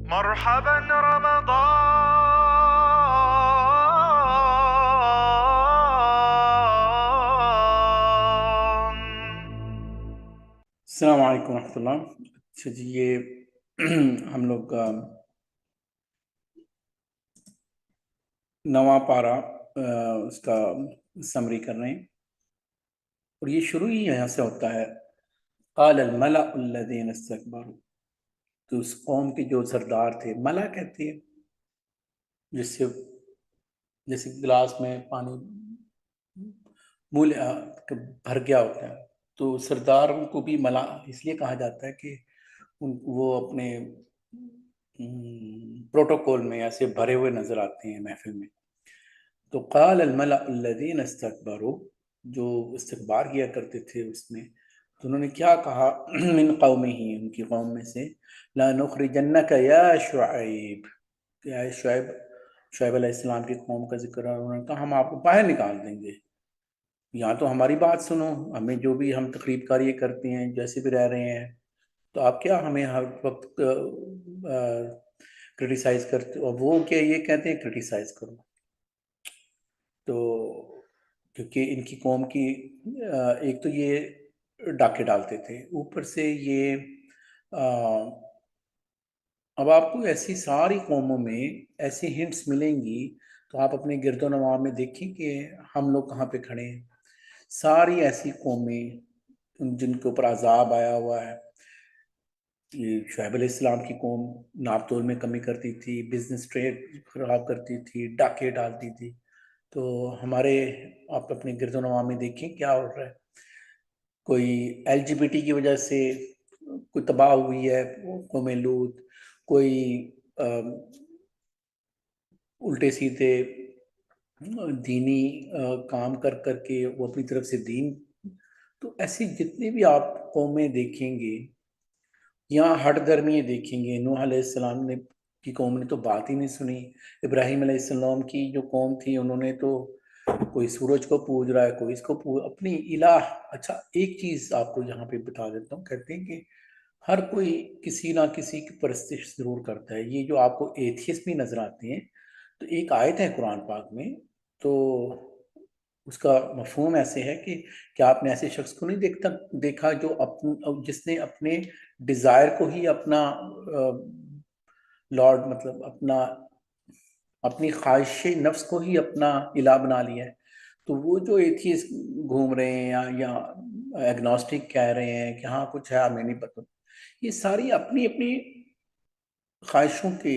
مرحبا رمضان. السلام علیکم ورحمۃ اللہ. اچھا جی، یہ ہم لوگ نواں پارہ اس کا سمری کر رہے ہیں، اور یہ شروع ہی یہاں سے ہوتا ہے. قال الملأ الذین استکبروا، تو اس قوم کے جو سردار تھے، ملا کہتے ہیں جس سے جیسے گلاس میں پانی مول بھر گیا ہوتا ہے، تو سرداروں کو بھی ملا اس لیے کہا جاتا ہے کہ وہ اپنے پروٹوکول میں ایسے بھرے ہوئے نظر آتے ہیں محفل میں. تو قال الملأ الذین استکبروا، جو استکبار کیا کرتے تھے اس میں، تو انہوں نے کیا کہا من قومہ، ان کی قوم میں سے، لا نخرجنک یا شعیب، کہ اے شعیب، شعیب علیہ السلام کی قوم کا ذکر ہے. انہوں نے کہا ہم آپ کو باہر نکال دیں گے، یہاں تو ہماری بات سنو، ہمیں جو بھی ہم تقریب کاری کرتے ہیں جیسے بھی رہ رہے ہیں، تو آپ کیا ہمیں ہر وقت کرٹیسائز کرتے ہو. اور وہ کیا یہ کہتے ہیں کرٹیسائز کرو. تو کیونکہ ان کی قوم کی ایک تو یہ ڈاکے ڈالتے تھے، اوپر سے یہ اب آپ کو ایسی ساری قوموں میں ایسی ہنٹس ملیں گی، تو آپ اپنے گرد و نواح میں دیکھیں کہ ہم لوگ کہاں پہ کھڑے ہیں. ساری ایسی قومیں جن کے اوپر عذاب آیا ہوا ہے. یہ شعیب علیہ السلام کی قوم ناپ تول میں کمی کرتی تھی، بزنس ٹریڈ خراب کرتی تھی، ڈاکے ڈالتی تھی. تو ہمارے آپ اپنے گرد و نواح میں دیکھیں کیا ہو رہا ہے. کوئی ایل جی بی ٹی کی وجہ سے کوئی تباہ ہوئی ہے قوم لوط، کوئی الٹے سیدھے دینی کام کر کر کے وہ اپنی طرف سے دین. تو ایسی جتنی بھی آپ قومیں دیکھیں گے، یہاں ہٹ درمیے دیکھیں گے. نوح علیہ السلام نے کی قوم نے تو بات ہی نہیں سنی. ابراہیم علیہ السلام کی جو قوم تھی، انہوں نے تو کوئی سورج کو پوج رہا ہے، کوئی اس کو اپنی الہ. اچھا ایک چیز آپ کو یہاں پہ بتا دیتا ہوں، کہتے ہیں کہ ہر کوئی کسی نہ کسی کی پرستش ضرور کرتا ہے. یہ جو آپ کو ایتھیسٹ بھی نظر آتے ہیں، تو ایک آیت ہے قرآن پاک میں، تو اس کا مفہوم ایسے ہے کہ کیا آپ نے ایسے شخص کو نہیں دیکھا جو جس نے اپنے ڈیزائر کو ہی اپنا لارڈ، مطلب اپنی خواہش نفس کو ہی اپنا الہ بنا لیا ہے. تو وہ جو ایتھیسٹ گھوم رہے ہیں یا ایگنوسٹک کہہ رہے ہیں کہ ہاں کچھ ہے ہمیں نہیں پتہ، یہ ساری اپنی اپنی خواہشوں کے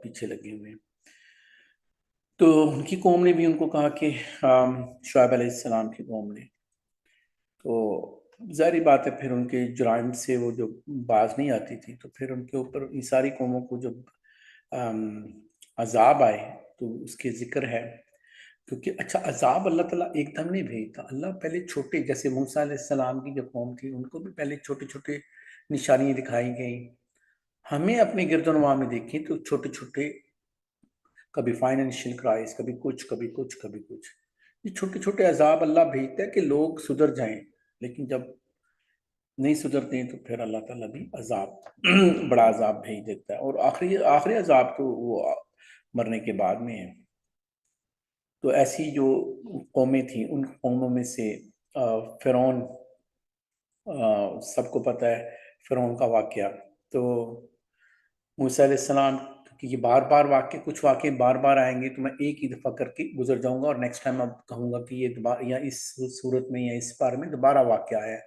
پیچھے لگے ہوئے ہیں. تو ان کی قوم نے بھی ان کو کہا کہ شعیب علیہ السلام کی قوم نے، تو ظاہری بات ہے پھر ان کے جرائم سے وہ جو باز نہیں آتی تھی، تو پھر ان کے اوپر ان ساری قوموں کو جب عذاب آئے تو اس کے ذکر ہے. کیونکہ اچھا عذاب اللہ تعالیٰ ایک دم نہیں بھیجتا. اللہ پہلے چھوٹے، جیسے موسیٰ علیہ السلام کی جو قوم تھی ان کو بھی پہلے چھوٹے چھوٹے نشانیاں دکھائی گئیں. ہمیں اپنے گرد و نواح میں دیکھیں تو چھوٹے چھوٹے، کبھی فائنینشیل کرائس، کبھی کچھ کبھی کچھ کبھی کچھ، یہ چھوٹے چھوٹے عذاب اللہ بھیجتا ہے کہ لوگ سدھر جائیں. لیکن جب نہیں سدھرتے ہیں تو پھر اللہ تعالیٰ بھی عذاب بڑا عذاب بھیج دیتا ہے. اور آخری عذاب تو وہ مرنے کے بعد میں ہے. تو ایسی جو قومیں تھیں، ان قوموں میں سے فرعون، سب کو پتہ ہے فرعون کا واقعہ. تو موسیٰ علیہ السلام کہ یہ بار بار کچھ واقعے بار بار آئیں گے، تو میں ایک ہی دفعہ کر کے گزر جاؤں گا، اور نیکسٹ ٹائم اب کہوں گا کہ یہ دوبارہ یا اس صورت میں یا اس بارے میں دوبارہ واقعہ ہے.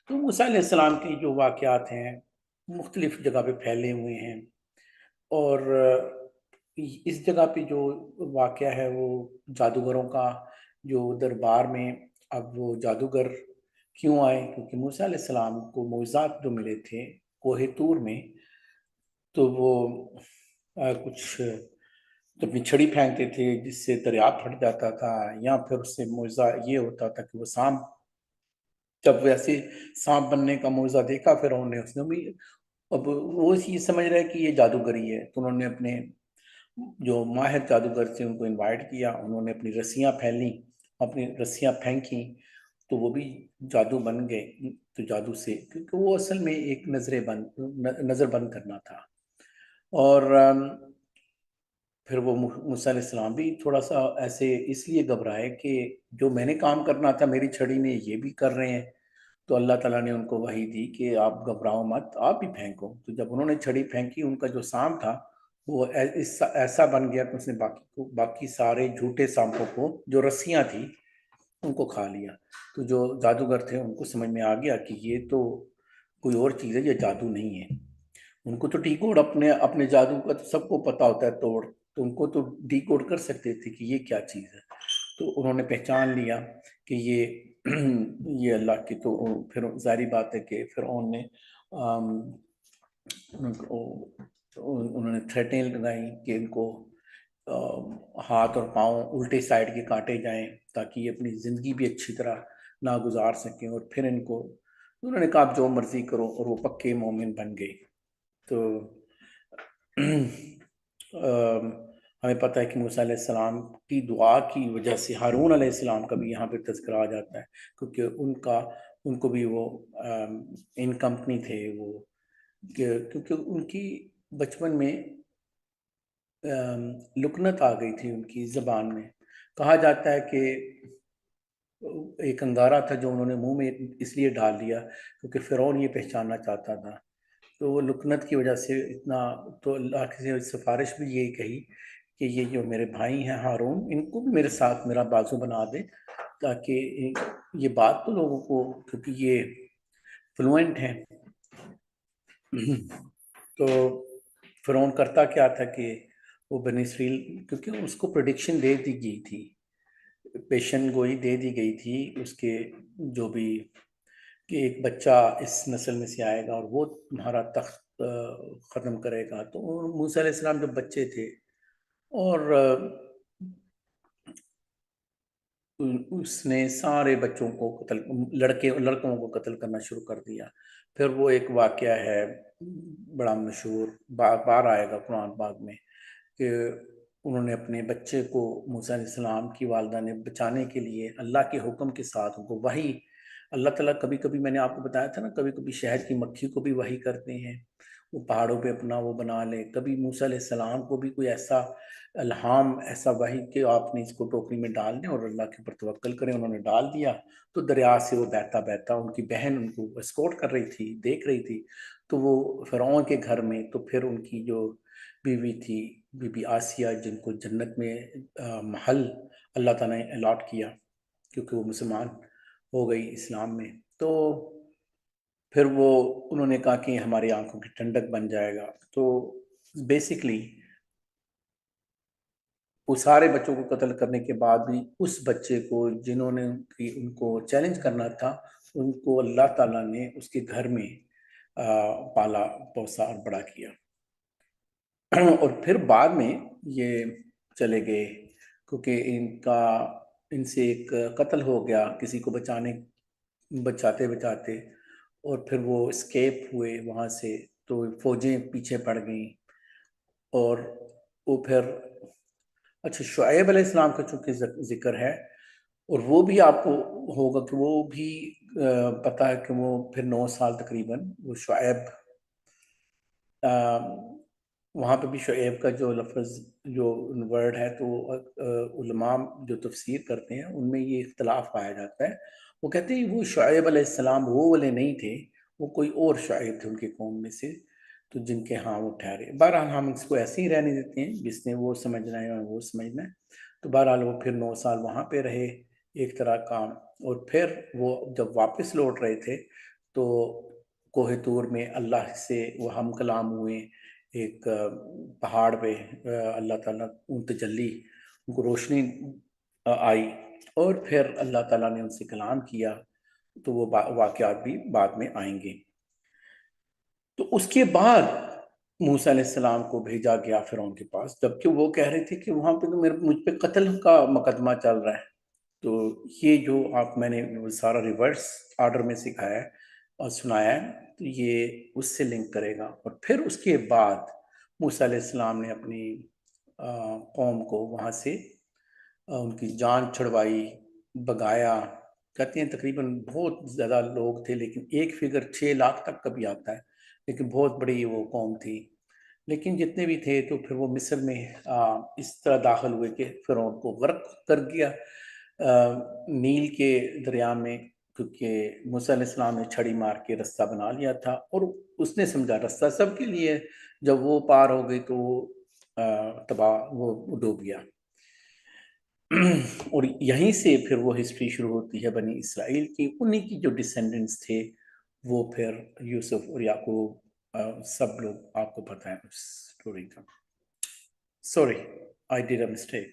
تو موسیٰ علیہ السلام کے جو واقعات ہیں مختلف جگہ پہ پھیلے ہوئے ہیں. اور اس جگہ پہ جو واقعہ ہے وہ جادوگروں کا، جو دربار میں اب وہ جادوگر کیوں آئے، کیونکہ موسیٰ علیہ السلام کو معجزات جو ملے تھے کوہ طور میں، تو وہ کچھ اپنی چھڑی پھینکتے تھے جس سے دریا پھٹ جاتا تھا، یا پھر اس سے معجزہ یہ ہوتا تھا کہ وہ سانپ، جب ویسے سانپ بننے کا معجزہ دیکھا فرعون نے، اس نے بھی اب وہ یہ سمجھ رہا ہے کہ یہ جادوگری ہے. تو انہوں نے اپنے جو ماہر جادوگر تھے ان کو انوائٹ کیا، انہوں نے اپنی رسیاں پھیلیں، اپنی رسیاں پھینکیں، تو وہ بھی جادو بن گئے. تو جادو سے، کیونکہ وہ اصل میں ایک نظر بند کرنا تھا. اور پھر وہ موسیٰ علیہ السلام بھی تھوڑا سا ایسے اس لیے گھبرائے کہ جو میں نے کام کرنا تھا میری چھڑی نے یہ بھی کر رہے ہیں. تو اللہ تعالیٰ نے ان کو وحی دی کہ آپ گھبراؤ مت، آپ بھی پھینکو. تو جب انہوں نے چھڑی پھینکی، ان کا جو سانپ تھا وہ ایسا بن گیا کہ اس نے باقی سارے جھوٹے سانپوں کو جو رسیاں تھیں ان کو کھا لیا. تو جو جادوگر تھے ان کو سمجھ میں آ گیا کہ یہ تو کوئی اور چیز ہے، یہ جادو نہیں ہے. ان کو تو ڈی کوڈ اپنے جادو کا تو سب کو پتا ہوتا ہے توڑ، تو ان کو تو ڈی کوڈ کر سکتے تھے کہ یہ کیا چیز ہے. تو انہوں نے پہچان لیا کہ یہ اللہ کی. تو پھر ظاہری بات ہے کہ فرعون نے انہوں نے تھریٹیں لگائیں کہ ان کو ہاتھ اور پاؤں الٹے سائڈ کے کاٹے جائیں تاکہ یہ اپنی زندگی بھی اچھی طرح نہ گزار سکیں. اور پھر انہوں نے کہا آپ جو مرضی کرو، اور وہ پکے مومن بن گئے. تو ہمیں پتہ ہے کہ موسیٰ علیہ السلام کی دعا کی وجہ سے ہارون علیہ السلام کا بھی یہاں پہ تذکرہ آ جاتا ہے، کیونکہ ان کو بھی وہ ان کمپنی تھے وہ، کیونکہ ان کی بچپن میں لکنت آ گئی تھی ان کی زبان میں. کہا جاتا ہے کہ ایک انگارہ تھا جو انہوں نے منہ میں اس لیے ڈال دیا کیونکہ فرعون یہ پہچاننا چاہتا تھا. تو وہ لکنت کی وجہ سے اتنا، تو اللہ کی سفارش بھی یہی کہی کہ یہ جو میرے بھائی ہیں ہارون، ان کو بھی میرے ساتھ میرا بازو بنا دے تاکہ یہ بات تو لوگوں کو، کیونکہ یہ فلوئنٹ ہیں. تو فرعون کرتا کیا تھا کہ وہ بنی اسرائیل، کیونکہ اس کو پریڈکشن دے دی گئی تھی، پیشن گوئی دے دی گئی تھی اس کے، جو بھی کہ ایک بچہ اس نسل میں سے آئے گا اور وہ تمہارا تخت ختم کرے گا. تو موسیٰ علیہ السلام جب بچے تھے اور اس نے سارے بچوں کو لڑکوں کو قتل کرنا شروع کر دیا. پھر وہ ایک واقعہ ہے بڑا مشہور، بار آئے گا قرآن پاک میں، کہ انہوں نے اپنے بچے کو، موسیٰ علیہ السلام کی والدہ نے بچانے کے لیے اللہ کے حکم کے ساتھ ان کو وحی، اللہ تعالیٰ کبھی کبھی، میں نے آپ کو بتایا تھا نا، کبھی کبھی شہد کی مکھی کو بھی وحی کرتے ہیں، وہ پہاڑوں پہ اپنا وہ بنا لے. کبھی موسیٰ علیہ السلام کو بھی کوئی ایسا الہام، ایسا وحی کہ آپ نے اس کو ٹوکری میں ڈال دیں اور اللہ کے اوپر توکل کریں. انہوں نے ڈال دیا تو دریا سے وہ بہتا بہتا، ان کی بہن ان کو اسکورٹ کر رہی تھی، دیکھ رہی تھی، تو وہ فرعون کے گھر میں. تو پھر ان کی جو بیوی تھی، بی بی آسیہ، جن کو جنت میں محل اللہ تعالیٰ نے الاٹ کیا کیونکہ وہ مسلمان ہو گئی اسلام میں. تو پھر انہوں نے کہا کہ ہماری آنکھوں کی ٹھنڈک بن جائے گا. تو بیسکلی وہ سارے بچوں کو قتل کرنے کے بعد بھی اس بچے کو، جنہوں نے ان کو چیلنج کرنا تھا، ان کو اللہ تعالیٰ نے اس کے گھر میں پالا پوسا اور بڑا کیا. اور پھر بعد میں یہ چلے گئے کیونکہ ان سے ایک قتل ہو گیا کسی کو بچاتے، اور پھر وہ اسکیپ ہوئے وہاں سے. تو فوجیں پیچھے پڑ گئیں، اور وہ پھر اچھا شعیب علیہ السلام کا چونکہ ذکر ہے، اور وہ بھی آپ کو ہوگا کہ وہ بھی پتہ ہے کہ وہ پھر 9 سال تقریباً وہ شعیب، وہاں پہ بھی شعیب کا جو لفظ، جو ورڈ ہے، تو علماء جو تفسیر کرتے ہیں ان میں یہ اختلاف پایا جاتا ہے. وہ کہتے ہیں وہ شعیب علیہ السلام وہ والے نہیں تھے، وہ کوئی اور شعیب تھے ان کے قوم میں سے، تو جن کے ہاں وہ ٹھہرے. بہرحال ہم اس کو ایسے ہی رہنے دیتے ہیں، جس نے وہ سمجھنا ہے اور وہ سمجھنا ہے. تو بہرحال وہ پھر 9 سال وہاں پہ رہے ایک طرح کا. اور پھر وہ جب واپس لوٹ رہے تھے تو کوہ طور میں اللہ سے وہ ہم کلام ہوئے. ایک پہاڑ پہ اللہ تعالیٰ تجلی، ان کو روشنی آئی، اور پھر اللہ تعالیٰ نے ان سے کلام کیا. تو وہ واقعات بھی بعد میں آئیں گے. تو اس کے بعد موسیٰ علیہ السلام کو بھیجا گیا فرعون کے پاس، جبکہ وہ کہہ رہے تھے کہ وہاں پہ تو مجھ پہ قتل کا مقدمہ چل رہا ہے. تو یہ جو میں نے سارا ریورس آرڈر میں سکھایا ہے اور سنایا ہے، تو یہ اس سے لنک کرے گا. اور پھر اس کے بعد موسیٰ علیہ السلام نے اپنی قوم کو وہاں سے ان کی جان چھڑوائی، بگایا. کہتے ہیں تقریباً بہت زیادہ لوگ تھے، لیکن ایک فگر 6 لاکھ تک کا بھی آتا ہے، لیکن بہت بڑی وہ قوم تھی لیکن جتنے بھی تھے تو پھر وہ مصر میں اس طرح داخل ہوئے کہ فرعون کو غرق کر دیا نیل کے دریا میں، کیونکہ موسیٰ علیہ السلام نے چھڑی مار کے رستہ بنا لیا تھا، اور اس نے سمجھا رستہ سب کے لیے ہے۔ جب وہ پار ہو گئی تو وہ تباہ، وہ ڈوب گیا۔ اور یہیں سے پھر وہ ہسٹری شروع ہوتی ہے بنی اسرائیل کی، انہی کی جو ڈسینڈنٹس تھے وہ پھر یوسف اور یعقوب، سب لوگ آپ کو پتہ ہے اس سٹوری کا۔ Sorry, I did a mistake.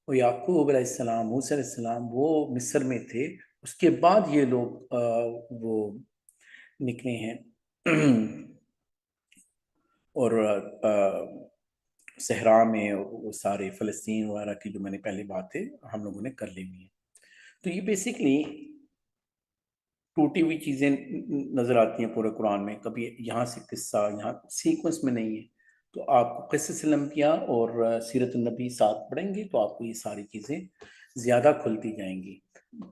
وہ یعقوب علیہ السلام، موسیٰ علیہ السلام وہ مصر میں تھے، اس کے بعد یہ لوگ وہ نکلے ہیں اور صحرا میں وہ سارے فلسطین وغیرہ کی جو میں نے پہلے باتیں ہم لوگوں نے کر لی ہوئی ہیں۔ تو یہ بیسکلی ٹوٹی ہوئی چیزیں نظر آتی ہیں پورے قرآن میں، کبھی یہاں سے قصہ، یہاں سیکوینس میں نہیں ہے۔ تو آپ کو قصص الانبیاء اور سیرت النبی ساتھ پڑھیں گے تو آپ کو یہ ساری چیزیں زیادہ کھلتی جائیں گی۔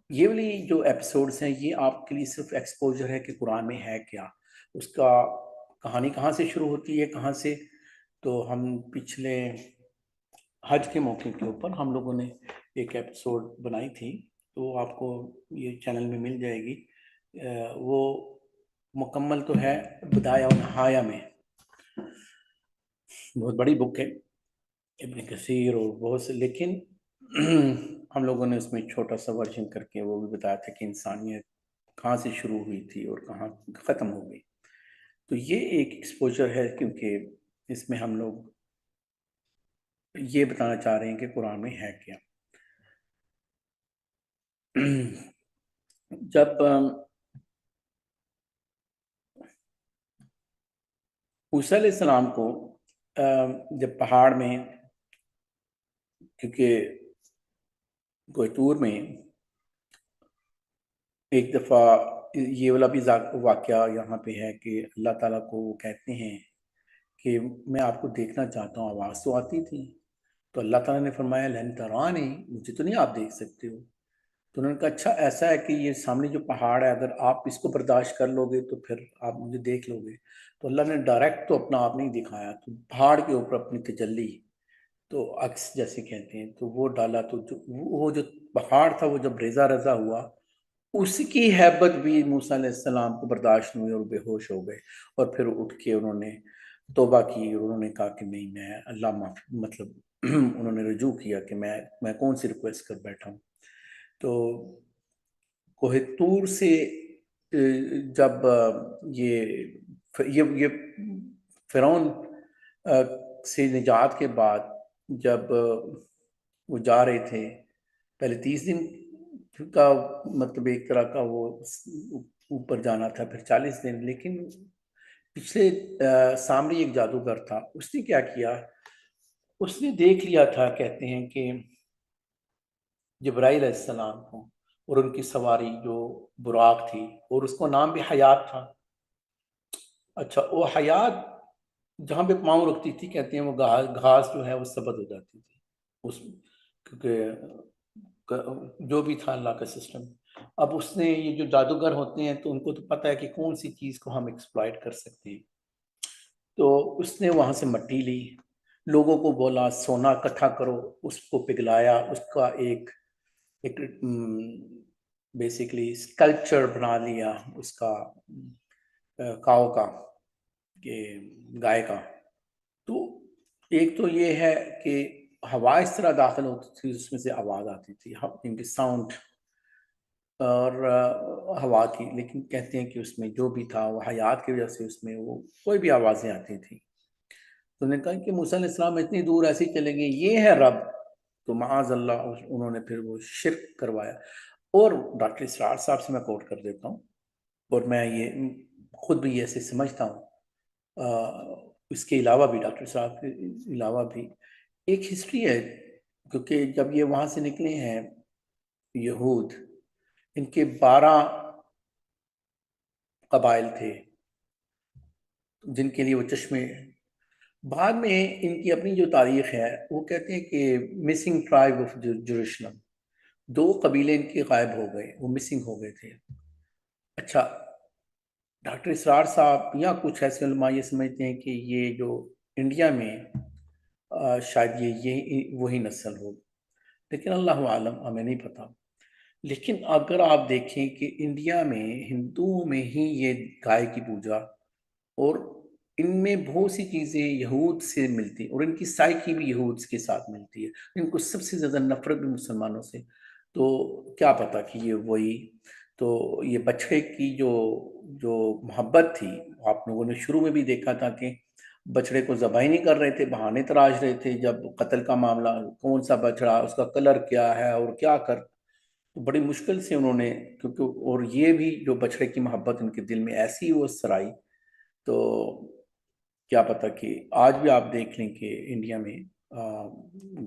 یہ والی جو ایپیسوڈز ہیں یہ آپ کے لیے صرف ایکسپوجر ہے کہ قرآن میں ہے کیا، اس کا کہانی کہاں سے شروع ہوتی ہے، کہاں سے۔ تو ہم پچھلے حج کے موقع کے اوپر ہم لوگوں نے ایک ایپیسوڈ بنائی تھی، تو آپ کو یہ چینل میں مل جائے گی۔ وہ مکمل تو ہے بدایہ و نہایہ میں، بہت بڑی بک ہے ابن کثیر اور بہت سے، لیکن ہم لوگوں نے اس میں چھوٹا سا ورژن کر کے وہ بھی بتایا تھا کہ انسانیت کہاں سے شروع ہوئی تھی اور کہاں ختم ہو گئی۔ تو یہ ایک ایکسپوجر ہے، کیونکہ اس میں ہم لوگ یہ بتانا چاہ رہے ہیں کہ قرآن میں ہے کیا۔ جب موسیٰ علیہ السلام کو جب پہاڑ میں، کیونکہ کوہ طور میں ایک دفعہ یہ والا بھی واقعہ یہاں پہ ہے کہ اللہ تعالیٰ کو وہ کہتے ہیں کہ میں آپ کو دیکھنا چاہتا ہوں، آواز تو آتی تھی۔ تو اللہ تعالیٰ نے فرمایا لن ترانی، مجھے تو نہیں آپ دیکھ سکتے ہو۔ تو انہوں نے کہا اچھا ایسا ہے کہ یہ سامنے جو پہاڑ ہے اگر آپ اس کو برداشت کر لو گے تو پھر آپ مجھے دیکھ لو گے۔ تو اللہ نے ڈائریکٹ تو اپنا آپ نہیں دکھایا، تو پہاڑ کے اوپر اپنی تجلی، تو عکس جیسے کہتے ہیں، تو وہ ڈالا، تو وہ جو پہاڑ تھا وہ جب ریزہ رضا ہوا، اس کی ہیبت بھی موسیٰ علیہ السلام کو برداشت نہیں ہوئی اور بے ہوش ہو گئے، اور پھر اٹھ کے انہوں نے توبہ کی اور انہوں نے کہا کہ نہیں، میں اللہ مطلب انہوں نے رجوع کیا کہ میں کون سی ریکویسٹ کر بیٹھا ہوں۔ تو کوہ طور سے جب یہ فرعون سے نجات کے بعد جب وہ جا رہے تھے، پہلے 30 دن کا مطلب ایک طرح کا وہ اوپر جانا تھا، پھر 40 دن، لیکن پچھلے سامری ایک جادوگر تھا، اس نے کیا کیا، اس نے دیکھ لیا تھا، کہتے ہیں کہ جبرائیل علیہ السلام کو اور ان کی سواری جو براق تھی، اور اس کو نام بھی حیات تھا۔ اچھا، وہ حیات جہاں پہ پاؤں رکھتی تھی، کہتے ہیں وہ گھاس جو ہے وہ سبز ہو جاتی تھی اس، کیونکہ جو بھی تھا اللہ کا سسٹم۔ اب اس نے، یہ جو جادوگر ہوتے ہیں تو ان کو تو پتہ ہے کہ کون سی چیز کو ہم ایکسپلائٹ کر سکتے ہیں، تو اس نے وہاں سے مٹی لی، لوگوں کو بولا سونا اکٹھا کرو، اس کو پگھلایا، اس کا ایک بیسیکلی اسکلپچر بنا لیا اس کا، کاؤ کا، کہ گائے کا۔ تو ایک تو یہ ہے کہ ہوا اس طرح داخل ہوتی تھی، اس میں سے آواز آتی تھی، ان کی ساؤنڈ اور ہوا کی، لیکن کہتے ہیں کہ اس میں جو بھی تھا وہ حیات کی وجہ سے اس میں وہ کوئی بھی آوازیں آتی تھیں۔ تو انہوں نے کہا کہ موسیٰ علیہ السلام اتنی دور ایسے ہی چلیں گے، یہ ہے رب، تو معاذ اللہ انہوں نے پھر وہ شرک کروایا۔ اور ڈاکٹر اسرار صاحب سے میں کوٹ کر دیتا ہوں، اور میں یہ خود بھی ایسے سمجھتا ہوں، اس کے علاوہ بھی ڈاکٹر صاحب کے علاوہ بھی ایک ہسٹری ہے، کیونکہ جب یہ وہاں سے نکلے ہیں یہود، ان کے 12 قبائل تھے جن کے لیے وہ چشمے، بعد میں ان کی اپنی جو تاریخ ہے وہ کہتے ہیں کہ مسنگ ٹرائب آف جروسلم، 2 قبیلے ان کے غائب ہو گئے، وہ مسنگ ہو گئے تھے۔ اچھا، ڈاکٹر اسرار صاحب یا کچھ ایسے علماء یہ سمجھتے ہیں کہ یہ جو انڈیا میں شاید یہ وہی نسل ہو، لیکن اللہ عالم، ہمیں نہیں پتا۔ لیکن اگر آپ دیکھیں کہ انڈیا میں ہندوؤں میں ہی یہ گائے کی پوجا، اور ان میں بہت سی چیزیں یہود سے ملتی ہیں، اور ان کی سائیکی بھی یہود کے ساتھ ملتی ہے، ان کو سب سے زیادہ نفرت بھی مسلمانوں سے، تو کیا پتا کہ یہ وہی۔ تو یہ بچڑے کی جو محبت تھی، آپ لوگوں نے شروع میں بھی دیکھا تھا کہ بچڑے کو ذبح نہیں کر رہے تھے، بہانے تراش رہے تھے جب قتل کا معاملہ، کون سا بچڑا، اس کا کلر کیا ہے اور کیا کر، تو بڑی مشکل سے انہوں نے، کیونکہ اور یہ بھی جو بچڑے کی محبت ان کے دل میں ایسی وہ سرائی، تو کیا پتا کہ آج بھی آپ دیکھ لیں کہ انڈیا میں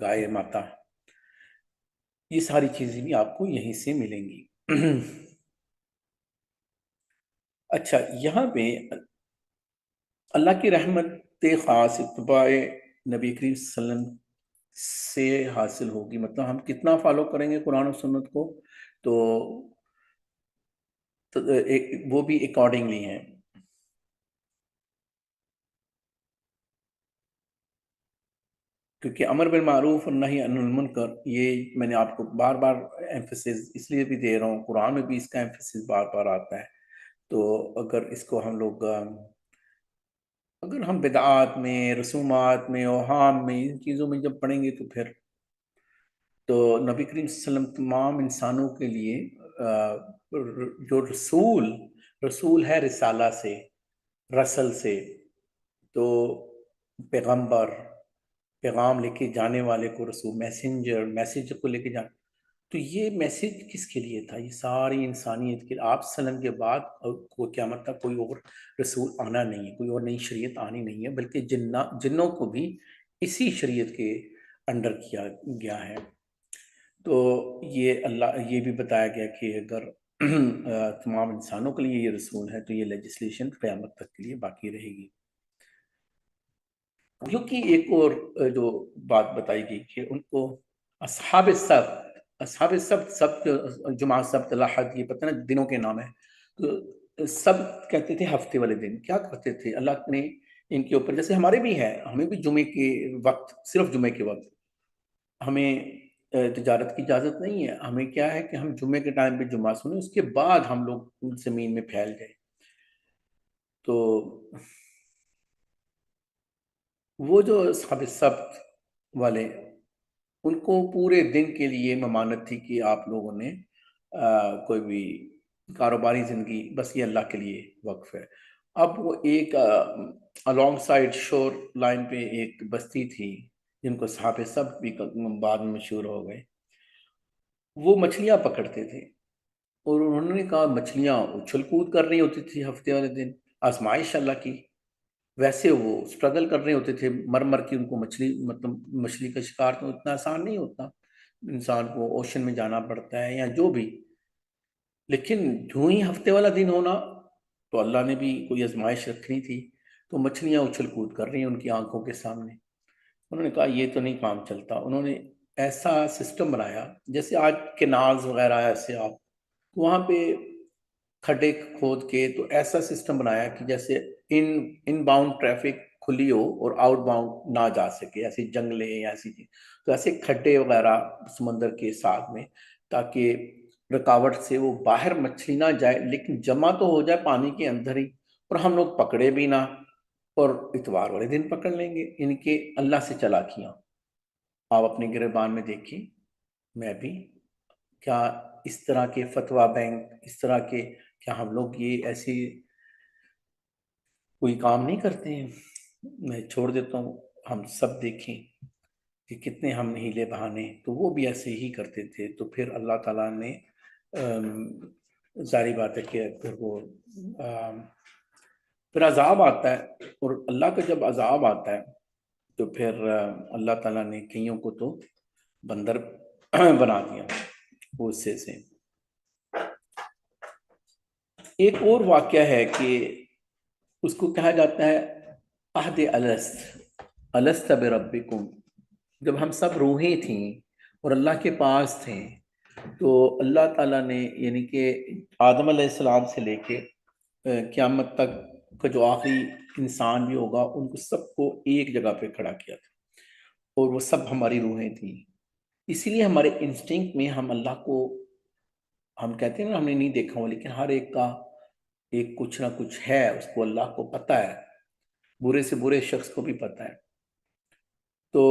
گائے ماتا، یہ ساری چیزیں بھی آپ کو یہیں سے ملیں گی۔ اچھا، یہاں پہ اللہ کی رحمت خاص اتباع نبی کریم صلی اللہ علیہ وسلم سے حاصل ہوگی، مطلب ہم کتنا فالو کریں گے قرآن و سنت کو، تو وہ بھی اکارڈنگلی ہیں۔ کیونکہ امر بالمعروف اور نہی عن المنکر، یہ میں نے آپ کو بار بار ایمفسس اس لیے بھی دے رہا ہوں، قرآن میں بھی اس کا ایمفسس بار بار آتا ہے۔ تو اگر اس کو ہم لوگ، اگر ہم بدعات میں، رسومات میں، اوہام میں، ان چیزوں میں جب پڑھیں گے تو پھر تو نبی کریم صلی اللہ علیہ وسلم تمام انسانوں کے لیے جو رسول ہے رسالہ سے، رسل سے، تو پیغمبر، پیغام لے کے جانے والے کو رسول، میسنجر، میسیج کو لے کے جانے، تو یہ میسیج کس کے لیے تھا؟ یہ ساری انسانیت کے لیے۔ آپ صلی اللہ علیہ وسلم کے بعد کوئی قیامت تک کوئی اور رسول آنا نہیں ہے، کوئی اور نئی شریعت آنی نہیں ہے، بلکہ جنوں کو بھی اسی شریعت کے انڈر کیا گیا ہے۔ تو یہ بھی بتایا گیا کہ اگر تمام انسانوں کے لیے یہ رسول ہے تو یہ لیجسلیشن قیامت تک کے لیے باقی رہے گی۔ کیونکہ ایک اور جو بات بتائی گئی کہ ان کو اصحاب السبت، جمعہ، سبت، الاحد، یہ پتہ نا دنوں کے نام ہے، تو سبت کہتے تھے ہفتے والے دن۔ کیا کرتے تھے اللہ نے ان کے اوپر، جیسے ہمارے بھی ہے، ہمیں بھی جمعے کے وقت، صرف جمعے کے وقت ہمیں تجارت کی اجازت نہیں ہے، ہمیں کیا ہے کہ ہم جمعے کے ٹائم پہ جمعہ سنیں، اس کے بعد ہم لوگ زمین میں پھیل جائیں۔ تو وہ جو اصحاب السبت والے، ان کو پورے دن کے لیے ممانت تھی کہ آپ لوگوں نے کوئی بھی کاروباری زندگی بس یہ اللہ کے لیے وقف ہے۔ اب وہ ایک الانگ سائڈ شور لائن پہ ایک بستی تھی جن کو اصحاب السبت بھی بعد میں مشہور ہو گئے، وہ مچھلیاں پکڑتے تھے، اور انہوں نے کہا مچھلیاں اچھل کود کر رہی ہوتی تھی ہفتے والے دن، آزمائش اللہ کی، ویسے وہ سٹرگل کر رہے ہوتے تھے، مر مر کی ان کو مطلب مچھلی کا شکار تو اتنا آسان نہیں ہوتا، انسان کو اوشن میں جانا پڑتا ہے یا جو بھی، لیکن جو ہی ہفتے والا دن ہونا تو اللہ نے بھی کوئی آزمائش رکھنی تھی، تو مچھلیاں اچھل کود کر رہی ہیں ان کی آنکھوں کے سامنے۔ انہوں نے کہا یہ تو نہیں کام چلتا، انہوں نے ایسا سسٹم بنایا جیسے آج کنالز وغیرہ ایسے، آپ وہاں پہ کھڈے کھود کے تو ایسا سسٹم بنایا کہ جیسے ان باؤنڈ ٹریفک کھلی ہو اور آؤٹ باؤنڈ نہ جا سکے، ایسی جنگلیں یا ایسی چیز، تو ایسے کھڈے وغیرہ سمندر کے ساتھ میں، تاکہ رکاوٹ سے وہ باہر مچھلی نہ جائے لیکن جمع تو ہو جائے پانی کے اندر ہی، اور ہم لوگ پکڑے بھی نہ، اور اتوار والے دن پکڑ لیں گے۔ ان کے اللہ سے چالاکیاں آپ اپنے گریبان میں دیکھیں، میں بھی، کیا اس طرح کے فتویٰ بینک، اس طرح کے، کیا ہم لوگ یہ ایسی کوئی کام نہیں کرتے ہیں؟ میں چھوڑ دیتا ہوں، ہم سب دیکھیں کہ کتنے ہم ہیلے بہانے، تو وہ بھی ایسے ہی کرتے تھے، تو پھر اللہ تعالیٰ نے ظاہری بات ہے کہ پھر وہ پھر عذاب آتا ہے، اور اللہ کا جب عذاب آتا ہے تو پھر اللہ تعالیٰ نے کئیوں کو تو بندر بنا دیا غصے سے۔ ایک اور واقعہ ہے کہ اس کو کہا جاتا ہے عہد الست بربکم، جب ہم سب روحیں تھیں اور اللہ کے پاس تھے، تو اللہ تعالیٰ نے یعنی کہ آدم علیہ السلام سے لے کے قیامت تک کا جو آخری انسان بھی ہوگا ان کو سب کو ایک جگہ پہ کھڑا کیا تھا، اور وہ سب ہماری روحیں تھیں. اسی لیے ہمارے انسٹنکٹ میں ہم اللہ کو، ہم کہتے ہیں نا ہم نے نہیں دیکھا ہو، لیکن ہر ایک کا ایک کچھ نہ کچھ ہے، اس کو اللہ کو پتہ ہے، برے سے برے شخص کو بھی پتہ ہے. تو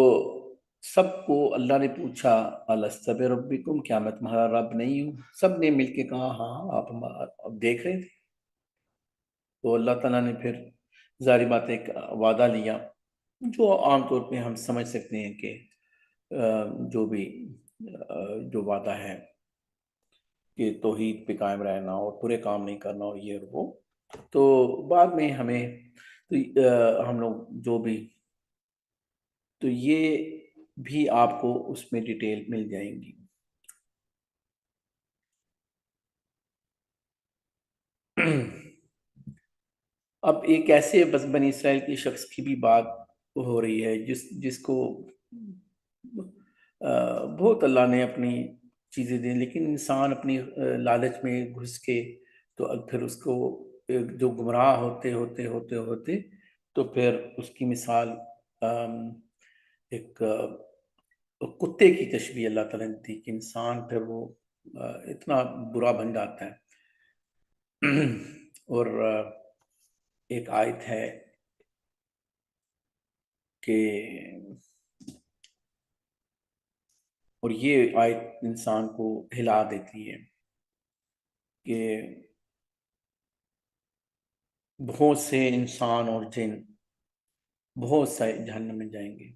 سب کو اللہ نے پوچھا الست بربکم، کیا میں تمہارا رب نہیں ہوں؟ سب نے مل کے کہا ہاں آپ دیکھ رہے تھے. تو اللہ تعالیٰ نے پھر ظاہری بات ایک وعدہ لیا جو عام طور پہ ہم سمجھ سکتے ہیں کہ جو بھی جو وعدہ ہے کہ توحید پہ قائم رہنا اور برے کام نہیں کرنا اور یہ اور وہ. تو بعد میں ہمیں ہم لوگ جو بھی، تو یہ بھی آپ کو اس میں ڈیٹیل مل جائیں گی. اب ایک ایسے بس بنی اسرائیل کی شخص کی بھی بات ہو رہی ہے جس کو بہت اللہ نے اپنی چیزیں دیں، لیکن انسان اپنی لالچ میں گھس کے تو اب پھر اس کو جو گمراہ ہوتے ہوتے ہوتے ہوتے تو پھر اس کی مثال ایک کتے کی تشبیہ اللہ تعالیٰ نے دی کہ انسان پھر وہ اتنا برا بن جاتا ہے. اور ایک آیت ہے کہ، اور یہ آیت انسان کو ہلا دیتی ہے کہ بہت سے انسان اور جن بہت سے جہنم میں جائیں گے.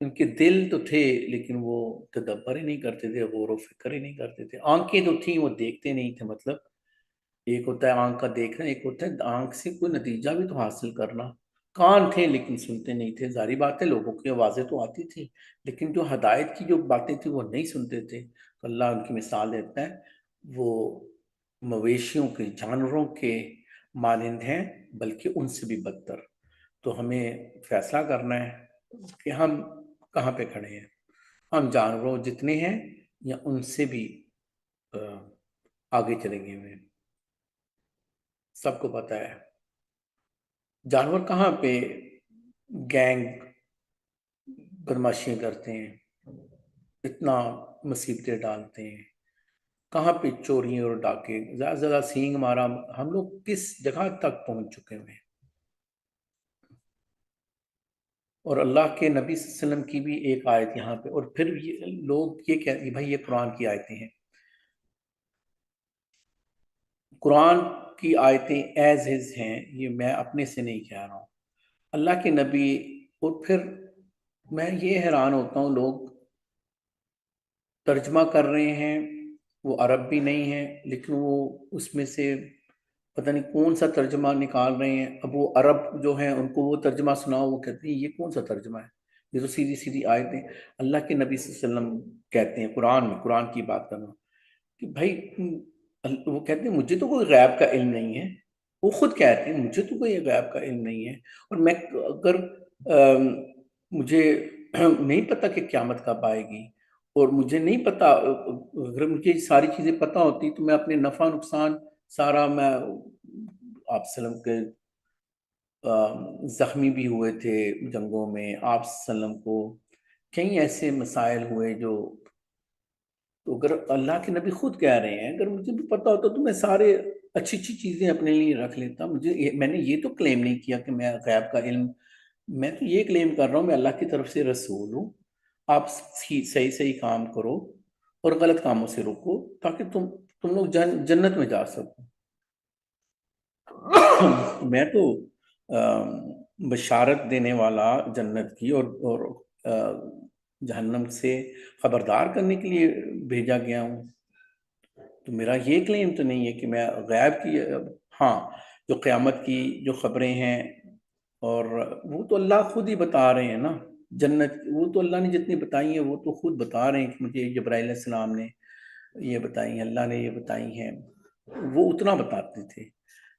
ان کے دل تو تھے لیکن وہ تدبر ہی نہیں کرتے تھے، غور و فکر ہی نہیں کرتے تھے. آنکھیں تو تھیں، وہ دیکھتے نہیں تھے. مطلب ایک ہوتا ہے آنکھ کا دیکھنا، ایک ہوتا ہے آنکھ سے کوئی نتیجہ بھی تو حاصل کرنا. کان تھے لیکن سنتے نہیں تھے. ظاہری بات ہے لوگوں کی آوازیں تو آتی تھی لیکن جو ہدایت کی جو باتیں تھی وہ نہیں سنتے تھے. تو اللہ ان کی مثال دیتا ہے، وہ مویشیوں کے، جانوروں کے مانند ہیں بلکہ ان سے بھی بدتر. تو ہمیں فیصلہ کرنا ہے کہ ہم کہاں پہ کھڑے ہیں. ہم جانوروں جتنے ہیں یا ان سے بھی آگے چلیں گے. ہمیں سب کو پتہ ہے جانور کہاں پہ گینگ بدماشیاں کرتے ہیں، اتنا مصیبتیں ڈالتے ہیں، کہاں پہ چوری اور ڈاکے، زیادہ زیادہ سینگ مارا. ہم لوگ کس جگہ تک پہنچ چکے ہیں. اور اللہ کے نبی صلی اللہ علیہ وسلم کی بھی ایک آیت یہاں پہ، اور پھر لوگ یہ کہتے ہیں بھائی یہ قرآن کی آیتیں ہیں. قرآن کی آیتیں ایز از ہیں، یہ میں اپنے سے نہیں کہہ رہا ہوں، اللہ کے نبی. اور پھر میں یہ حیران ہوتا ہوں، لوگ ترجمہ کر رہے ہیں، وہ عرب بھی نہیں ہے لیکن وہ اس میں سے پتہ نہیں کون سا ترجمہ نکال رہے ہیں. اب وہ عرب جو ہیں ان کو وہ ترجمہ سناؤ، وہ کہتے ہیں یہ کون سا ترجمہ ہے، یہ تو سیدھی سیدھی آیتیں. اللہ کے نبی صلی اللہ علیہ وسلم کہتے ہیں قرآن میں، قرآن کی بات کرنا کہ بھائی وہ کہتے ہیں مجھے تو کوئی غیب کا علم نہیں ہے. وہ خود کہتے ہیں مجھے تو کوئی غیب کا علم نہیں ہے، اور میں اگر مجھے نہیں پتا کہ قیامت کب آئے گی، اور مجھے نہیں پتا، اگر مجھے ساری چیزیں پتا ہوتی تو میں اپنے نفع نقصان سارا، میں آپ وسلم کے زخمی بھی ہوئے تھے جنگوں میں، آپ وسلم کو کئی ایسے مسائل ہوئے جو، تو اگر اللہ کے نبی خود کہہ رہے ہیں اگر مجھے بھی پتا ہوتا تو میں سارے اچھی اچھی چیزیں اپنے لیے رکھ لیتا. میں نے یہ تو کلیم نہیں کیا کہ میں غیب کا علم، میں تو یہ کلیم کر رہا ہوں میں اللہ کی طرف سے رسول ہوں. آپ صحیح صحیح کام کرو اور غلط کاموں سے روکو تاکہ تم لوگ جنت میں جا سکو. میں تو بشارت دینے والا جنت کی اور جہنم سے خبردار کرنے کے لیے بھیجا گیا ہوں. تو میرا یہ کلیم تو نہیں ہے کہ میں غیب کی، ہاں جو قیامت کی جو خبریں ہیں اور وہ تو اللہ خود ہی بتا رہے ہیں نا. جنت وہ تو اللہ نے جتنی بتائی ہیں وہ تو خود بتا رہے ہیں کہ مجھے جبرائیل علیہ السلام نے یہ بتائی ہیں، اللہ نے یہ بتائی ہیں. وہ اتنا بتاتے تھے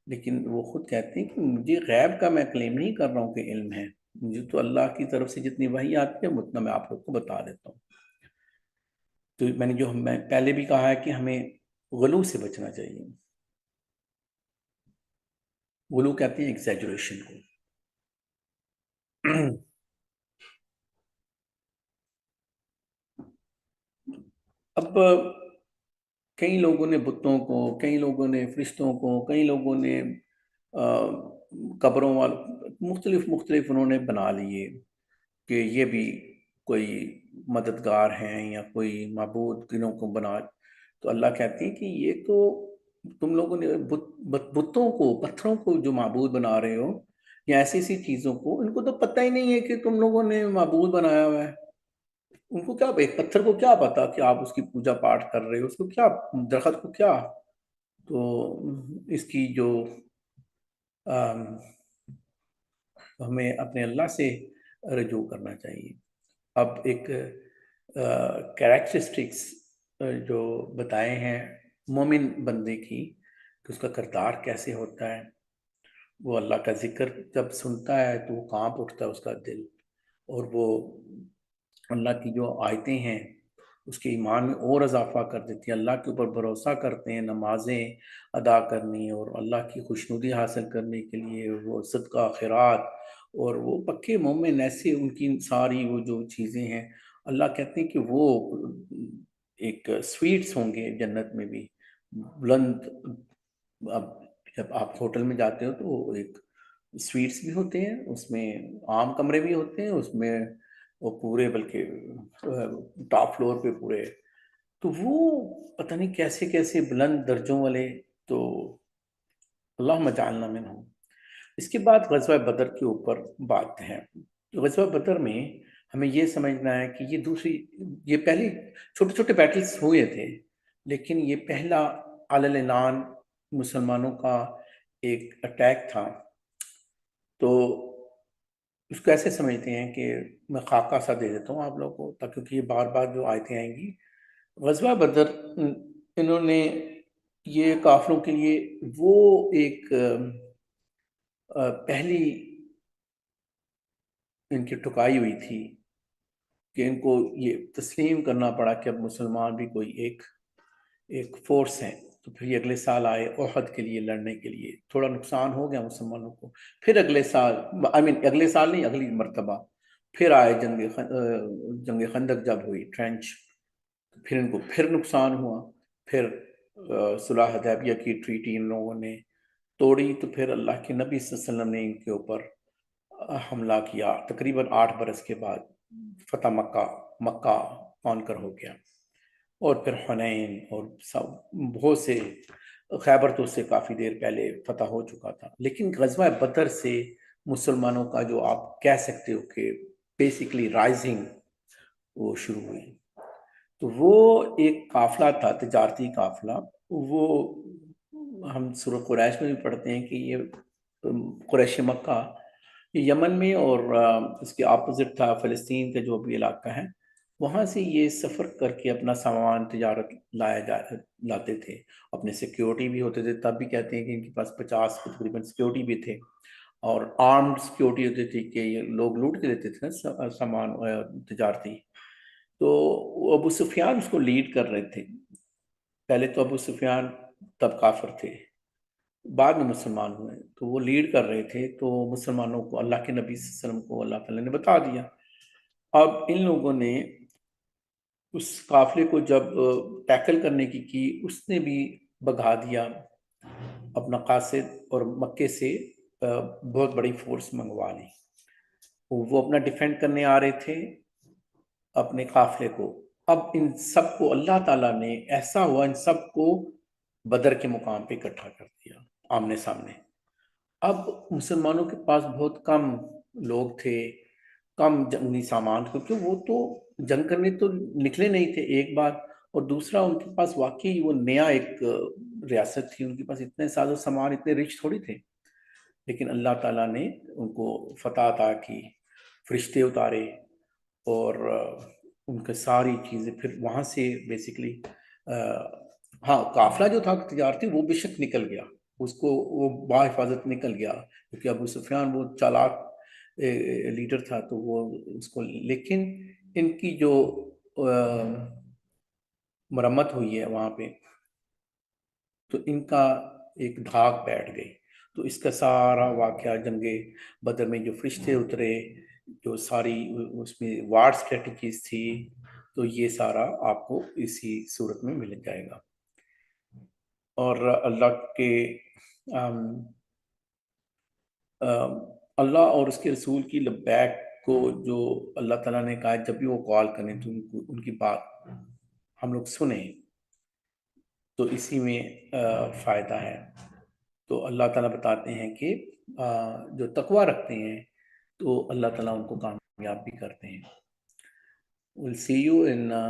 لیکن وہ خود کہتے ہیں کہ مجھے غیب کا میں کلیم نہیں کر رہا ہوں کہ علم ہے، مجھے تو اللہ کی طرف سے جتنی وحی آتی ہے اتنا میں آپ لوگ کو بتا دیتا ہوں. تو میں نے جو میں پہلے بھی کہا ہے کہ ہمیں غلو سے بچنا چاہیے. وہ لوگ کہتے ہیں ایگزیجریشن کو. اب کئی لوگوں نے بتوں کو، کئی لوگوں نے فرشتوں کو، کئی لوگوں نے قبروں وال مختلف مختلف انہوں نے بنا لیے کہ یہ بھی کوئی مددگار ہیں یا کوئی معبود کنوں کو بنا. تو اللہ کہتے ہیں کہ یہ تو تم لوگوں نے بتوں کو، پتھروں کو جو معبود بنا رہے ہو یا ایسی ایسی چیزوں کو، ان کو تو پتہ ہی نہیں ہے کہ تم لوگوں نے معبود بنایا ہوا ہے. ان کو کیا، ایک پتھر کو کیا پتا کہ آپ اس کی پوجا پاٹ کر رہے ہو، اس کو کیا، درخت کو کیا. تو اس کی جو ہمیں اپنے اللہ سے رجوع کرنا چاہیے. اب ایک کریکٹرسٹکس جو بتائے ہیں مومن بندے کی کہ اس کا کردار کیسے ہوتا ہے. وہ اللہ کا ذکر جب سنتا ہے تو وہ کانپ اٹھتا ہے اس کا دل، اور وہ اللہ کی جو آیتیں ہیں اس کے ایمان میں اور اضافہ کر دیتی ہیں. اللہ کے اوپر بھروسہ کرتے ہیں، نمازیں ادا کرنی اور اللہ کی خوشنودی حاصل کرنے کے لیے وہ صدقہ خیرات، اور وہ پکے مومن ایسے ان کی ساری وہ جو چیزیں ہیں اللہ کہتے ہیں کہ وہ ایک سویٹس ہوں گے جنت میں بھی بلند. اب جب آپ ہوٹل میں جاتے ہو تو وہ ایک سویٹس بھی ہوتے ہیں، اس میں عام کمرے بھی ہوتے ہیں، اس میں وہ پورے بلکہ ٹاپ فلور پہ پورے، تو وہ پتہ نہیں کیسے کیسے بلند درجوں والے. تو اللہم اجعلنا منہم. اس کے بعد غزوہ بدر کے اوپر بات ہے. غزوہ بدر میں ہمیں یہ سمجھنا ہے کہ یہ پہلی چھوٹے چھوٹے بیٹلز ہوئے تھے، لیکن یہ پہلا علی الاعلان مسلمانوں کا ایک اٹیک تھا. تو اس کو ایسے سمجھتے ہیں کہ میں خاکہ سا دے دیتا ہوں آپ لوگوں کو تاکہ یہ بار بار جو آیتیں آئیں گی. غزوہ بدر انہوں نے یہ کافروں کے لیے وہ ایک پہلی ان کی ٹھکائی ہوئی تھی کہ ان کو یہ تسلیم کرنا پڑا کہ اب مسلمان بھی کوئی ایک فورس ہیں. تو پھر یہ اگلے سال آئے احد کے لیے لڑنے کے لیے. تھوڑا نقصان ہو گیا مسلمانوں کو. پھر اگلے سال اگلے سال نہیں، اگلی مرتبہ پھر آئے جنگ خندق جب ہوئی، ٹرینچ، پھر ان کو پھر نقصان ہوا. پھر صلح حدیبیہ کی ٹریٹی ان لوگوں نے توڑی. تو پھر اللہ کے نبی صلی اللہ علیہ وسلم نے ان کے اوپر حملہ کیا. تقریباً 8 برس کے بعد فتح مکہ کانکر ہو گیا. اور پھر حنین اور بہت سے، خیبر تو اس سے کافی دیر پہلے فتح ہو چکا تھا. لیکن غزوہ بدر سے مسلمانوں کا جو آپ کہہ سکتے ہو کہ بیسیکلی رائزنگ وہ شروع ہوئی. تو وہ ایک قافلہ تھا، تجارتی قافلہ. وہ ہم سورہ قریش میں بھی پڑھتے ہیں کہ یہ قریش مکہ یہ یمن میں، اور اس کے اپوزٹ تھا فلسطین کا جو بھی علاقہ ہے، وہاں سے یہ سفر کر کے اپنا سامان تجارت لاتے تھے. اپنے سیکیورٹی بھی ہوتے تھے. تب بھی کہتے ہیں کہ ان کے پاس 50 تقریباً سیکیورٹی بھی تھے، اور آرمڈ سیکیورٹی ہوتی تھی کہ یہ لوگ لوٹ کے لیتے تھے نا سامان تجارتی. تو ابو سفیان اس کو لیڈ کر رہے تھے. پہلے تو ابو سفیان تب کافر تھے، بعد میں مسلمان ہوئے. تو وہ لیڈ کر رہے تھے. تو مسلمانوں کو اللہ کے نبی صلی اللہ علیہ وسلم کو اللہ تعالیٰ نے بتا دیا. اب ان لوگوں نے اس قافلے کو جب ٹیکل کرنے کی اس نے بھی بگا دیا اپنا قاصد، اور مکے سے بہت بڑی فورس منگوا لی. وہ اپنا ڈیفینڈ کرنے آ رہے تھے اپنے قافلے کو. اب ان سب کو اللہ تعالیٰ نے، ایسا ہوا ان سب کو بدر کے مقام پہ اکٹھا کر دیا آمنے سامنے. اب مسلمانوں کے پاس بہت کم لوگ تھے، کم جنگی سامان، کیونکہ وہ تو جنگ کرنے تو نکلے نہیں تھے ایک بار، اور دوسرا ان کے پاس واقعی وہ نیا ایک ریاست تھی، ان کے پاس اتنے ساز و سامان اتنے رچ تھوڑی تھے. لیکن اللہ تعالیٰ نے ان کو فتح عطا کی، فرشتے اتارے، اور ان کے ساری چیزیں پھر وہاں سے بیسیکلی ہاں قافلہ جو تھا تجارتی وہ بے شک نکل گیا، اس کو وہ بحفاظت نکل گیا، کیونکہ ابو سفیان وہ چالاک لیڈر تھا. تو وہ اس کو، لیکن ان کی جو مرمت ہوئی ہے وہاں پہ، تو ان کا ایک دھاک بیٹھ گئی. تو اس کا سارا واقعہ جنگ بدر میں جو فرشتے اترے، جو ساری اس میں وار اسٹریٹجیز تھی، تو یہ سارا آپ کو اسی صورت میں مل جائے گا۔ اور اللہ کے اللہ اور اس کے رسول کی لبیک کو جو اللہ تعالیٰ نے کہا جب بھی وہ کال کریں تو ان کی بات ہم لوگ سنیں، تو اسی میں فائدہ ہے۔ تو اللہ تعالیٰ بتاتے ہیں کہ جو تقوی رکھتے ہیں تو اللہ تعالیٰ ان کو کامیاب بھی کرتے ہیں۔ We'll see you in